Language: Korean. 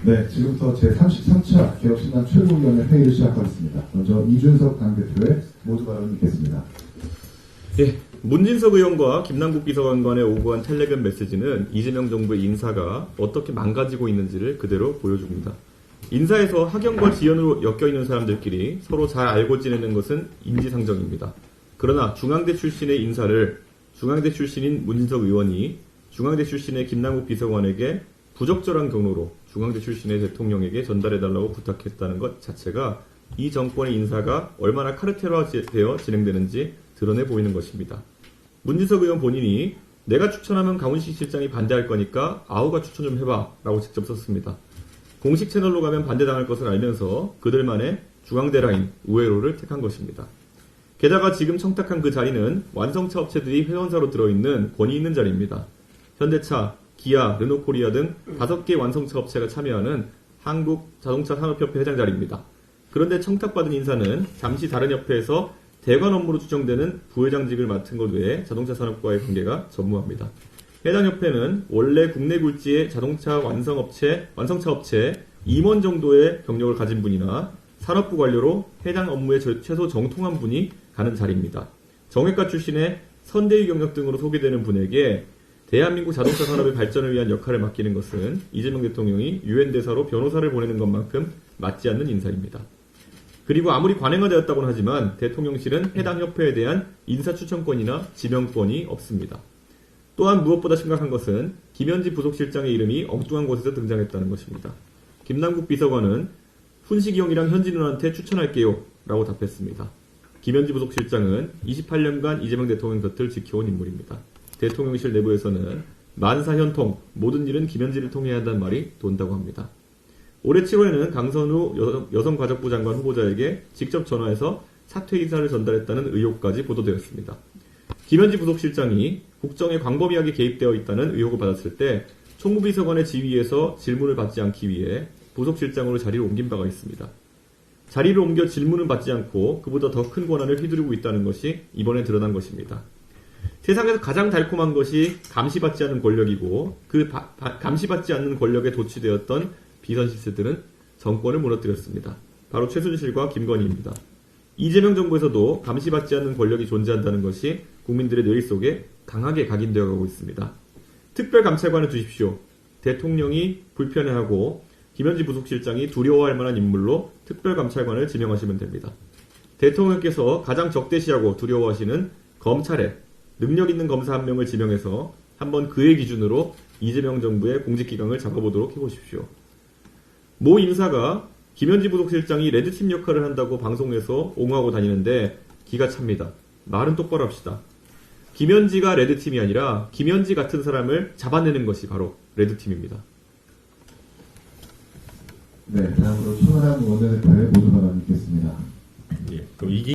네, 지금부터 제33차 개혁신당 최고위원회 회의를 시작하겠습니다. 먼저 이준석 당대표의 모두 발언이 있겠습니다. 예, 문진석 의원과 김남국 비서관 간의 오고한 텔레그램 메시지는 이재명 정부의 인사가 어떻게 망가지고 있는지를 그대로 보여줍니다. 인사에서 학연과 지연으로 엮여있는 사람들끼리 서로 잘 알고 지내는 것은 인지상정입니다. 그러나 중앙대 출신의 인사를 중앙대 출신인 문진석 의원이 중앙대 출신의 김남국 비서관에게 부적절한 경로로 중앙대 출신의 대통령에게 전달해달라고 부탁했다는 것 자체가 이 정권의 인사가 얼마나 카르텔화되어 진행되는지 드러내 보이는 것입니다. 문진석 의원 본인이 내가 추천하면 강훈식 실장이 반대할 거니까 아우가 추천 좀 해봐 라고 직접 썼습니다. 공식 채널로 가면 반대당할 것을 알면서 그들만의 중앙대 라인 우회로를 택한 것입니다. 게다가 지금 청탁한 그 자리는 완성차 업체들이 회원사로 들어있는 권위 있는 자리입니다. 현대차, 기아, 르노코리아 등 5개 완성차 업체가 참여하는 한국자동차산업협회 회장 자리입니다. 그런데 청탁받은 인사는 잠시 다른 협회에서 대관 업무로 추정되는 부회장직을 맡은 것 외에 자동차 산업과의 관계가 전무합니다. 해당 협회는 원래 국내 굴지의 자동차 완성차 업체 임원 정도의 경력을 가진 분이나 산업부 관료로 해당 업무에 최소 정통한 분이 가는 자리입니다. 정외과 출신의 선대위 경력 등으로 소개되는 분에게 대한민국 자동차 산업의 발전을 위한 역할을 맡기는 것은 이재명 대통령이 유엔 대사로 변호사를 보내는 것만큼 맞지 않는 인사입니다. 그리고 아무리 관행화되었다고는 하지만 대통령실은 해당 협회에 대한 인사추천권이나 지명권이 없습니다. 또한 무엇보다 심각한 것은 김현지 부속실장의 이름이 엉뚱한 곳에서 등장했다는 것입니다. 김남국 비서관은 훈식이 형이랑 현지 누나한테 추천할게요 라고 답했습니다. 김현지 부속실장은 28년간 이재명 대통령 곁을 지켜온 인물입니다. 대통령실 내부에서는 만사현통, 모든 일은 김현지를 통해야 한다는 말이 돈다고 합니다. 올해 7월에는 강선우 여성가족부 장관 후보자에게 직접 전화해서 사퇴 의사를 전달했다는 의혹까지 보도되었습니다. 김현지 부속실장이 국정에 광범위하게 개입되어 있다는 의혹을 받았을 때 총무비서관의 지위에서 질문을 받지 않기 위해 부속실장으로 자리를 옮긴 바가 있습니다. 자리를 옮겨 질문을 받지 않고 그보다 더 큰 권한을 휘두르고 있다는 것이 이번에 드러난 것입니다. 세상에서 가장 달콤한 것이 감시받지 않는 권력이고 그 감시받지 않는 권력에 도취되었던 비선 실세들은 정권을 무너뜨렸습니다. 바로 최순실과 김건희입니다. 이재명 정부에서도 감시받지 않는 권력이 존재한다는 것이 국민들의 뇌리 속에 강하게 각인되어 가고 있습니다. 특별감찰관을 두십시오. 대통령이 불편해하고 김현지 부속실장이 두려워할 만한 인물로 특별감찰관을 지명하시면 됩니다. 대통령께서 가장 적대시하고 두려워하시는 검찰에 능력 있는 검사 한 명을 지명해서 한번 그의 기준으로 이재명 정부의 공직기강을 잡아보도록 해보십시오. 모 인사가 김현지 부속실장이 레드팀 역할을 한다고 방송에서 옹호하고 다니는데 기가 찹니다. 말은 똑바로 합시다. 김현지가 레드팀이 아니라 김현지 같은 사람을 잡아내는 것이 바로 레드팀입니다. 네, 다음으로 손아람 원내대표의 모두 발언이 있겠습니다. 예, 그럼